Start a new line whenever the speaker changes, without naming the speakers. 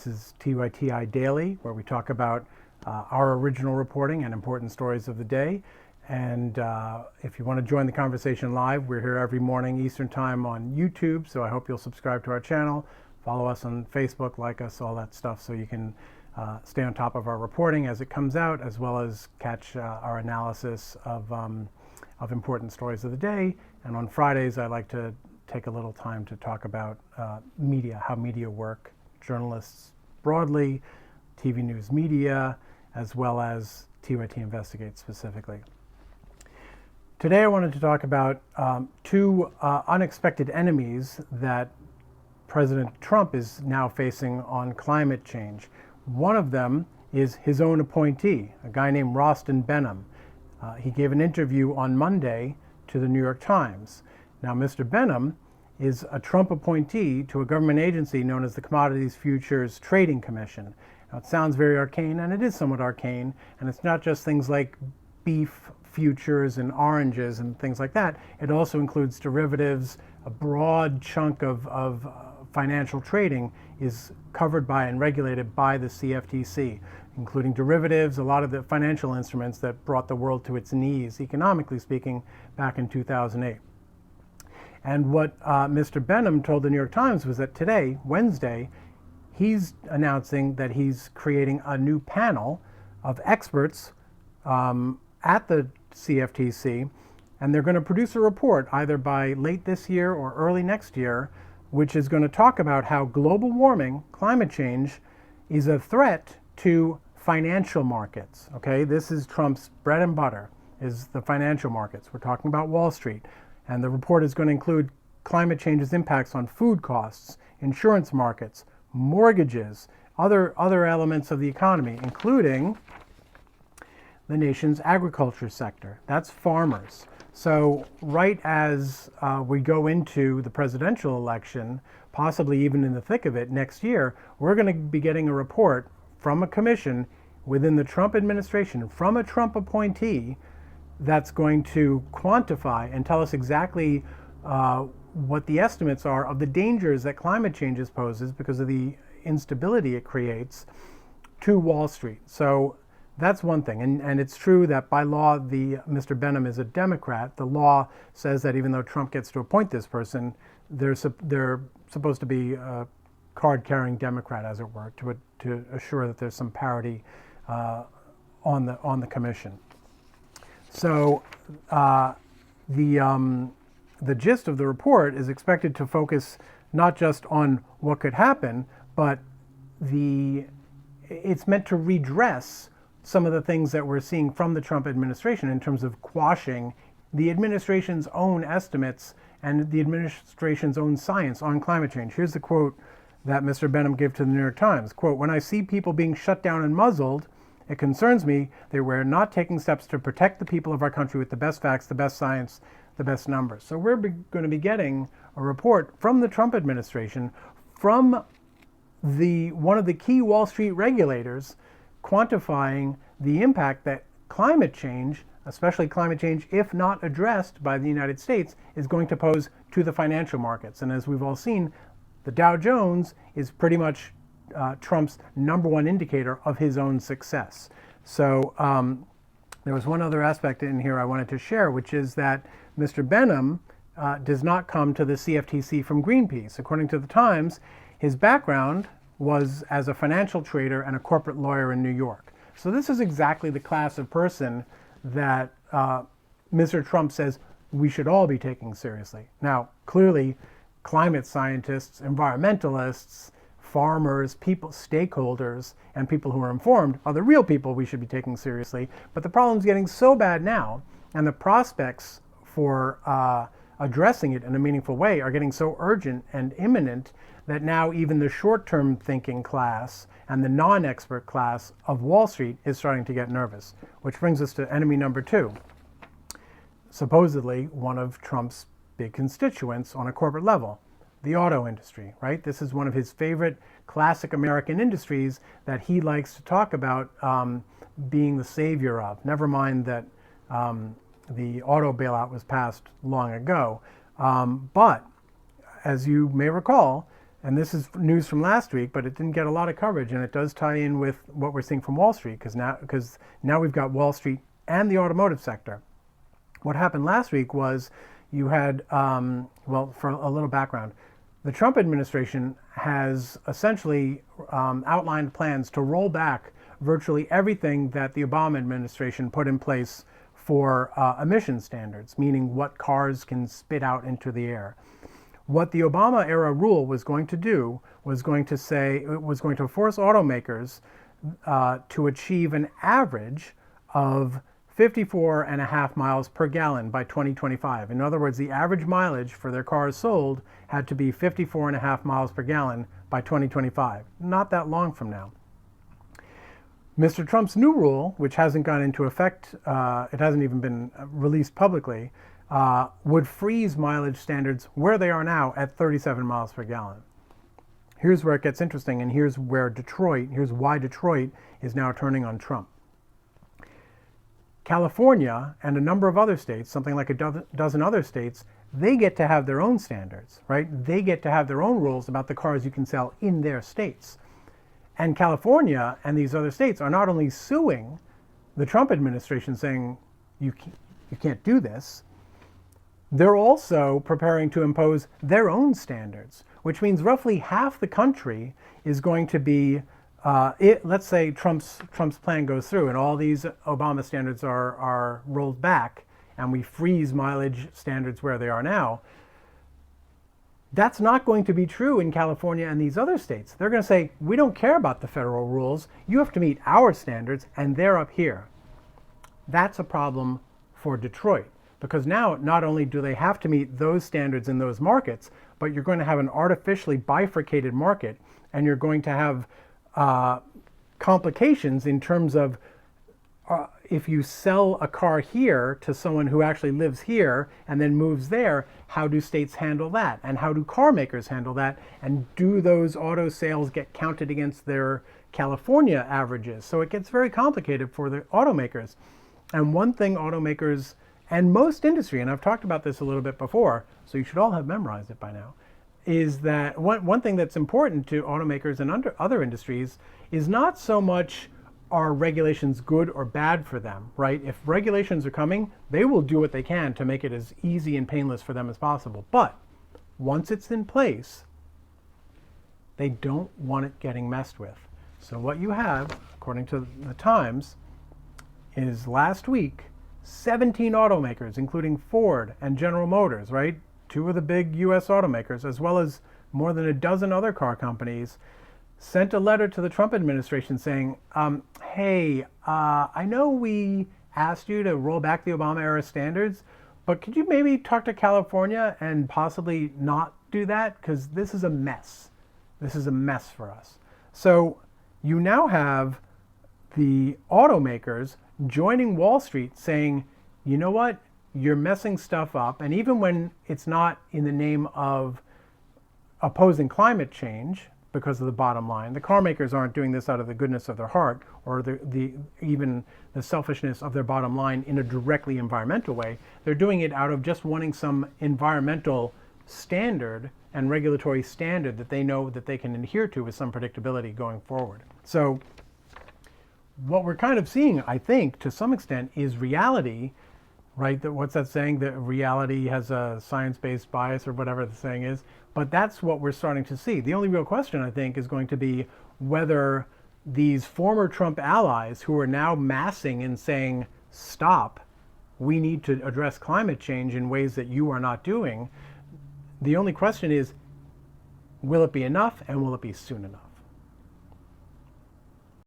This is TYTI Daily, where we talk about our original reporting and important stories of the day. And if you want to join the conversation live, we're here every morning Eastern Time on YouTube. So I hope you'll subscribe to our channel, follow us on Facebook, like us, all that stuff, so you can stay on top of our reporting as it comes out, as well as catch our analysis of important stories of the day. And on Fridays, I like to take a little time to talk about media, how media work, journalists broadly, TV news media, as well as TYT Investigate specifically. Today I wanted to talk about two unexpected enemies that President Trump is now facing on climate change. One of them is his own appointee, a guy named Ralston Benham. He gave an interview on Monday to the New York Times. Now, Mr. Benham is a Trump appointee to a government agency known as the Commodities Futures Trading Commission. Now, it sounds very arcane, and it is somewhat arcane, and it's not just things like beef futures and oranges and things like that. It also includes derivatives. A broad chunk of financial trading is covered by and regulated by the CFTC, including derivatives, a lot of the financial instruments that brought the world to its knees, economically speaking, back in 2008. And what Mr. Benham told the New York Times was that today, Wednesday, he's announcing that he's creating a new panel of experts at the CFTC, and they're going to produce a report either by late this year or early next year, which is going to talk about how global warming, climate change, is a threat to financial markets. Okay, this is Trump's bread and butter, is the financial markets. We're talking about Wall Street. And the report is going to include climate change's impacts on food costs, insurance markets, mortgages, other elements of the economy, including the nation's agriculture sector. That's farmers. So right as we go into the presidential election, possibly even in the thick of it next year, we're going to be getting a report from a commission within the Trump administration, from a Trump appointee, that's going to quantify and tell us exactly what the estimates are of the dangers that climate change poses because of the instability it creates to Wall Street. So that's one thing. And it's true that by law, Mr. Benham is a Democrat. The law says that even though Trump gets to appoint this person, they're supposed to be a card-carrying Democrat, as it were, to assure that there's some parity on the commission. So the gist of the report is expected to focus not just on what could happen, but it's meant to redress some of the things that we're seeing from the Trump administration in terms of quashing the administration's own estimates and the administration's own science on climate change. Here's the quote that Mr. Benham gave to the New York Times. Quote, "When I see people being shut down and muzzled, it concerns me that we're not taking steps to protect the people of our country with the best facts, the best science, the best numbers." So we're going to be getting a report from the Trump administration, from one of the key Wall Street regulators, quantifying the impact that climate change, especially climate change if not addressed by the United States, is going to pose to the financial markets. And as we've all seen, the Dow Jones is pretty much Trump's number one indicator of his own success. So there was one other aspect in here I wanted to share, which is that Mr. Benham does not come to the CFTC from Greenpeace. According to the Times, his background was as a financial trader and a corporate lawyer in New York. So this is exactly the class of person that Mr. Trump says we should all be taking seriously. Now, clearly, climate scientists, environmentalists, farmers, people, stakeholders, and people who are informed are the real people we should be taking seriously. But the problem's getting so bad now, and the prospects for addressing it in a meaningful way are getting so urgent and imminent that now even the short-term thinking class and the non-expert class of Wall Street is starting to get nervous. Which brings us to enemy number two. Supposedly one of Trump's big constituents on a corporate level, the auto industry, right? This is one of his favorite classic American industries that he likes to talk about being the savior of. Never mind that the auto bailout was passed long ago. But as you may recall, and this is news from last week, but it didn't get a lot of coverage, and it does tie in with what we're seeing from Wall Street, because now we've got Wall Street and the automotive sector. What happened last week was you had, well, for a little background, the Trump administration has essentially outlined plans to roll back virtually everything that the Obama administration put in place for emission standards, meaning what cars can spit out into the air. What the Obama era rule was going to do was going to force automakers to achieve an average of 54.5 miles per gallon by 2025. In other words, the average mileage for their cars sold had to be 54.5 miles per gallon by 2025. Not that long from now. Mr. Trump's new rule, which hasn't gone into effect, it hasn't even been released publicly, would freeze mileage standards where they are now at 37 miles per gallon. Here's where it gets interesting, and here's why Detroit is now turning on Trump. California and a number of other states, something like a dozen other states, they get to have their own standards, right? They get to have their own rules about the cars you can sell in their states. And California and these other states are not only suing the Trump administration saying, you can't do this, they're also preparing to impose their own standards, which means roughly half the country is going to be, let's say Trump's plan goes through and all these Obama standards are rolled back and we freeze mileage standards where they are now. That's not going to be true in California and these other states. They're going to say, we don't care about the federal rules. You have to meet our standards, and they're up here. That's a problem for Detroit, because now not only do they have to meet those standards in those markets, but you're going to have an artificially bifurcated market, and you're going to have complications in terms of if you sell a car here to someone who actually lives here and then moves there, how do states handle that? And how do car makers handle that? And do those auto sales get counted against their California averages? So it gets very complicated for the automakers. And one thing automakers and most industry, and I've talked about this a little bit before, so you should all have memorized it by now, is that one thing that's important to automakers and other industries is not so much are regulations good or bad for them, right? If regulations are coming, they will do what they can to make it as easy and painless for them as possible. But once it's in place, they don't want it getting messed with. So what you have, according to the Times, is last week, 17 automakers, including Ford and General Motors, right? Two of the big US automakers, as well as more than a dozen other car companies, sent a letter to the Trump administration saying, hey, I know we asked you to roll back the Obama era standards, but could you maybe talk to California and possibly not do that? Because this is a mess. This is a mess for us. So you now have the automakers joining Wall Street saying, you know what, you're messing stuff up. And even when it's not in the name of opposing climate change, because of the bottom line. The car makers aren't doing this out of the goodness of their heart or even the selfishness of their bottom line in a directly environmental way. They're doing it out of just wanting some environmental standard and regulatory standard that they know that they can adhere to with some predictability going forward. So what we're kind of seeing, I think, to some extent, is reality, right? What's that saying? That reality has a science-based bias or whatever the saying is. But that's what we're starting to see. The only real question, I think, is going to be whether these former Trump allies who are now massing and saying, stop, we need to address climate change in ways that you are not doing. The only question is, will it be enough and will it be soon enough?